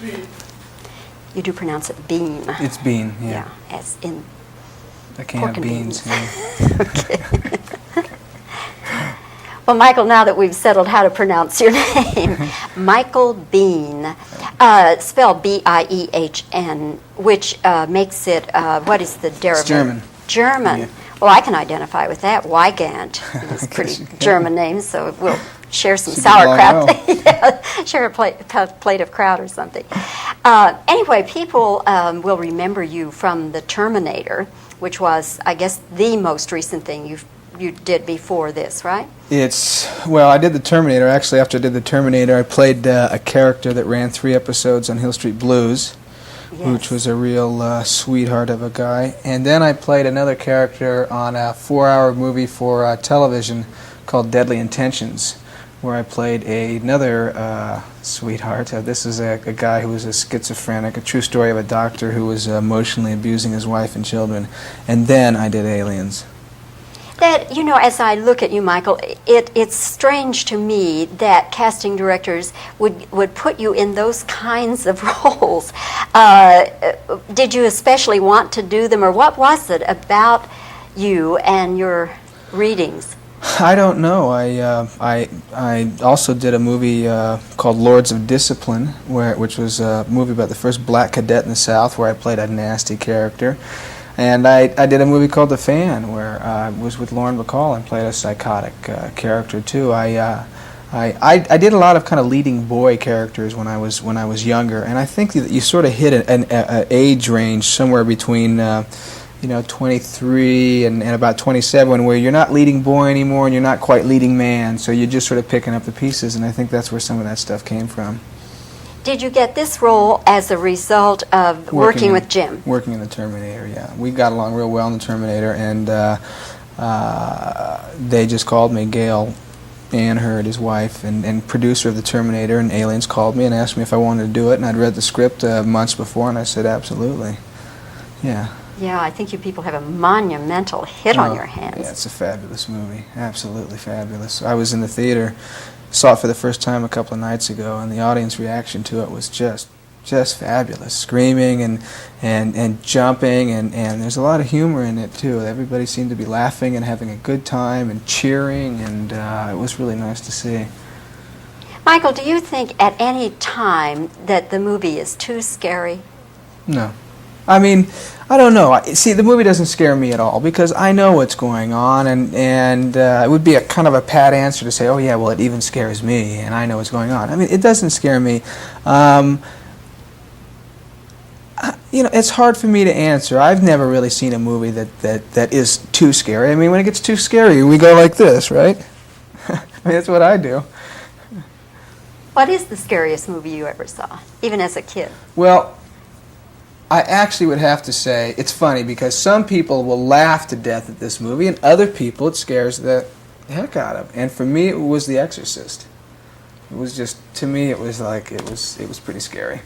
You do pronounce it Bean. It's Bean, yeah. Yeah, as in A can pork of and beans. Okay. Well, Michael, now that we've settled how to pronounce your name, Michael Biehn, spelled B-I-E-H-N, which makes it, what is the derivative? It's German. German. Yeah. Well, I can identify with that. Weigand is a I guess pretty you can. German name, so we'll share some Should get along sauerkraut. well. Yeah, share a plate of kraut or something. Anyway, people will remember you from The Terminator, which was, I guess, the most recent thing you did before this, right? Well, I did The Terminator. Actually, after I did The Terminator, I played a character that ran 3 episodes on Hill Street Blues, Yes. which was a real sweetheart of a guy. And then I played another character on a 4-hour movie for television called Deadly Intentions, where I played another sweetheart. This is a guy who was a schizophrenic, a true story of a doctor who was emotionally abusing his wife and children. And then I did Aliens. That, as I look at you, Michael, it's strange to me that casting directors would put you in those kinds of roles. Did you especially want to do them, or what was it about you and your readings? I don't know. I also did a movie called Lords of Discipline, which was a movie about the first black cadet in the South, where I played a nasty character. And I did a movie called The Fan, where I was with Lauren Bacall and played a psychotic character too. I did a lot of kind of leading boy characters when I was younger, and I think that you sort of hit an age range somewhere between 23 and about 27, where you're not leading boy anymore and you're not quite leading man, so you're just sort of picking up the pieces, and I think that's where some of that stuff came from. Did you get this role as a result of working with Jim? Working in The Terminator, yeah. We got along real well in The Terminator, and they just called me. Gail Ann Hurd, his wife, and producer of The Terminator and Aliens, called me and asked me if I wanted to do it, and I'd read the script months before, and I said absolutely. Yeah. Yeah, I think you people have a monumental hit on your hands. Yeah, it's a fabulous movie. Absolutely fabulous. I was in the theater, saw it for the first time a couple of nights ago, and the audience reaction to it was just fabulous. Screaming and jumping, and there's a lot of humor in it too. Everybody seemed to be laughing and having a good time and cheering, and it was really nice to see. Michael, do you think at any time that the movie is too scary? No. I mean, I don't know. See, the movie doesn't scare me at all because I know what's going on, and it would be a kind of a pat answer to say, oh yeah, well it even scares me, and I know what's going on. I mean, it doesn't scare me. It's hard for me to answer. I've never really seen a movie that is too scary. I mean, when it gets too scary, we go like this, right? I mean, that's what I do. What is the scariest movie you ever saw, even as a kid? Well, I actually would have to say, it's funny because some people will laugh to death at this movie, and other people it scares the heck out of. And for me, it was The Exorcist. It was just, to me, it was like, it was pretty scary.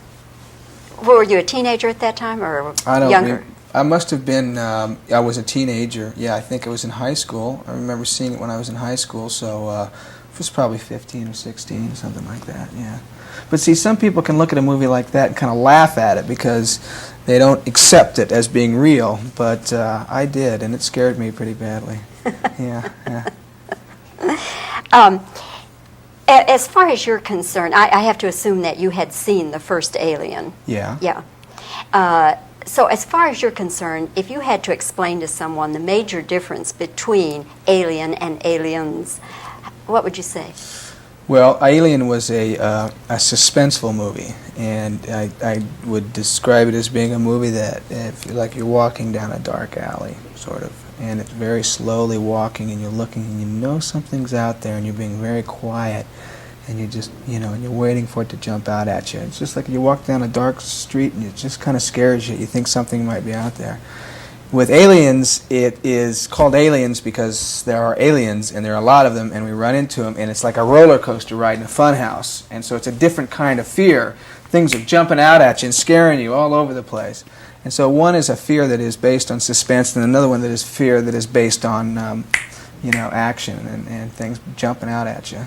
Were you a teenager at that time, or younger? I must have been, I was a teenager. Yeah, I think I was in high school. I remember seeing it when I was in high school, so it was probably 15 or 16, something like that, yeah. But see, some people can look at a movie like that and kind of laugh at it because they don't accept it as being real. But I did, and it scared me pretty badly. Yeah. As far as you're concerned, I have to assume that you had seen the first Alien. Yeah. Yeah. So as far as you're concerned, if you had to explain to someone the major difference between Alien and Aliens, what would you say? Well, Alien was a suspenseful movie, and I would describe it as being a movie that, like you're walking down a dark alley, sort of, and it's very slowly walking, and you're looking, and you know something's out there, and you're being very quiet, and you just, and you're waiting for it to jump out at you. It's just like you walk down a dark street, and it just kind of scares you. You think something might be out there. With Aliens, it is called Aliens because there are aliens, and there are a lot of them, and we run into them, and it's like a roller coaster ride in a fun house. And so it's a different kind of fear. Things are jumping out at you and scaring you all over the place. And so one is a fear that is based on suspense, and another one that is fear that is based on, action and things jumping out at you.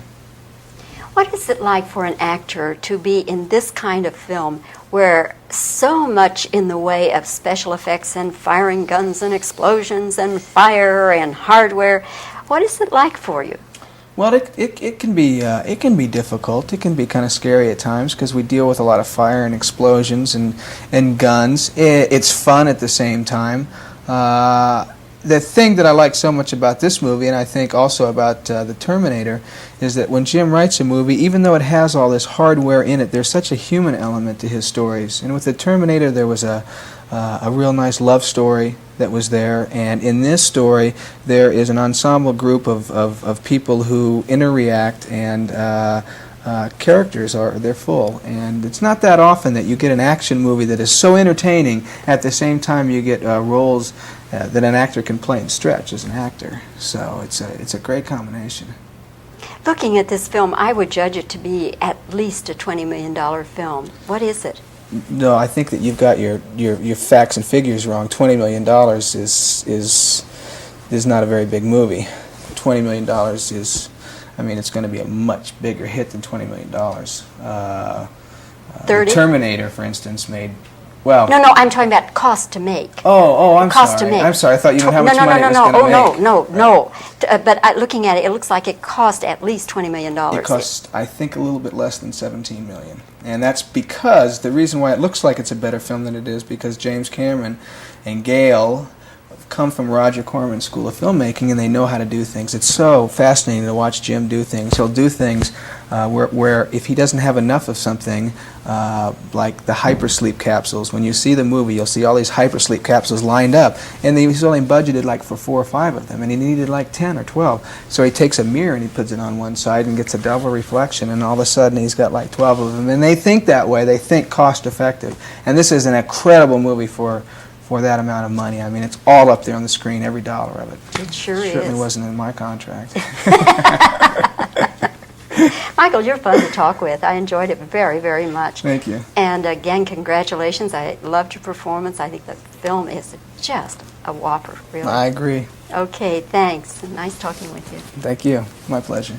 What is it like for an actor to be in this kind of film where so much in the way of special effects and firing guns and explosions and fire and hardware? What is it like for you? Well, it can be difficult. It can be kind of scary at times because we deal with a lot of fire and explosions and guns. It's fun at the same time. The thing that I like so much about this movie, and I think also about the Terminator, is that when Jim writes a movie, even though it has all this hardware in it, there's such a human element to his stories. And with the Terminator, there was a real nice love story that was there, and in this story, there is an ensemble group of people who interreact, and characters they're full. And it's not that often that you get an action movie that is so entertaining at the same time you get roles that an actor can play and stretch as an actor. So it's a great combination. Looking at this film, I would judge it to be at least a $20 million film. What is it? No, I think that you've got your facts and figures wrong. $20 million is not a very big movie. $20 million is, I mean, it's going to be a much bigger hit than $20 million. 30? The Terminator, for instance, made, well... No, I'm talking about cost to make. I'm cost sorry. To make. I'm sorry, I thought you meant how much money it was going to make. No. But looking at it, it looks like it cost at least $20 million. It cost, I think, a little bit less than $17 million. And that's because, the reason why it looks like it's a better film than it is, because James Cameron and Gale come from Roger Corman's School of Filmmaking, and they know how to do things. It's so fascinating to watch Jim do things. He'll do things where if he doesn't have enough of something, like the hypersleep capsules, when you see the movie, you'll see all these hypersleep capsules lined up, and he's only budgeted like for 4 or 5 of them, and he needed like 10 or 12. So he takes a mirror and he puts it on one side and gets a double reflection, and all of a sudden he's got like 12 of them. And they think that way. They think cost effective. And this is an incredible movie for that amount of money. I mean, it's all up there on the screen, every dollar of it. It sure is. Certainly wasn't in my contract. Michael, you're fun to talk with. I enjoyed it very, very much. Thank you. And again, congratulations. I loved your performance. I think the film is just a whopper, really. I agree. Okay, thanks. Nice talking with you. Thank you. My pleasure.